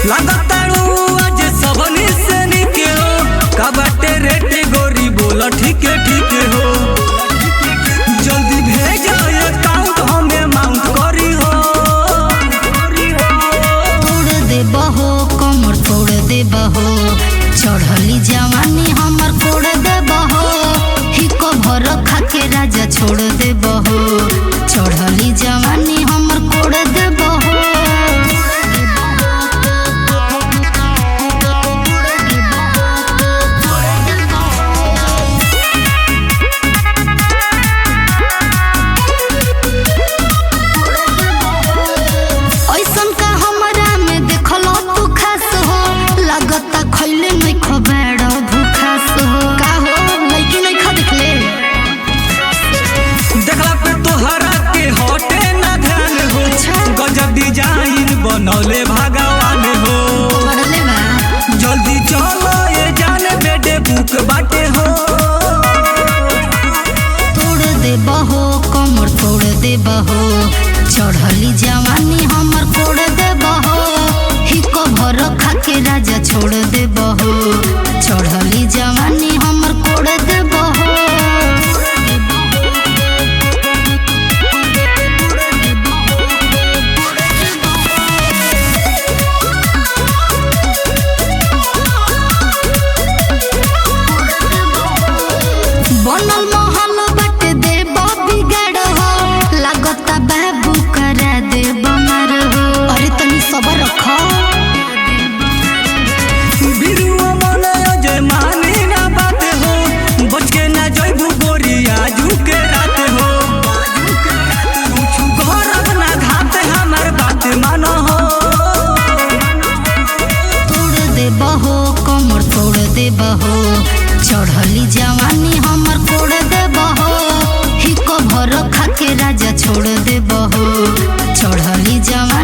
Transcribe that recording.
लागतारू आज सबनी से निके हो का बाटे रेट गोरी बोला ठीक हो जल्दी भेजा अकाउंट हमें माउंट करी हो तोड़ दे बहो कमर तोड़ दे बहो चढ़ली जवानी हमर कोड़ दे बहो हिको भर खाके राजा छोड़ दे बहो चढ़ली जवानी हमर कोड़ दे बहो खैले नहीं खबेड़ भूखा सो का हो लड़की नहीं खा दिखले देखला पे तोहरा के हटे ना ध्यान हो गजब डिजाइन बनौले भगवान हो पढ़ले बा जल्दी चलो ये जाने बेटे बुक बाटे हो तोड़ दे बहो कमर तोड़ दे बहो चढ़ली जवानी हमर कोड़ दे बहो हिको भर खाके राजा छोड़ दे बहो चढ़ली जवानी हमर कोड़ दे बहो बनल महल बाटे दे बिगाड़ हो लागता बाबू करा दे बमर हो अरे तनी सबर रख बिरुआ मन अजय मानी ना बात हो बच के ना जइबू गोरी आजू के रात हो कुछ घर ना घात हमर बात मानो हो तोड़ दे बहो कमर तोड़ दे बहो चढ़ली जवानी हमर कोड़ दे बहो हिको भर खाके राजा छोड़ दे बहो चढ़ली जवानी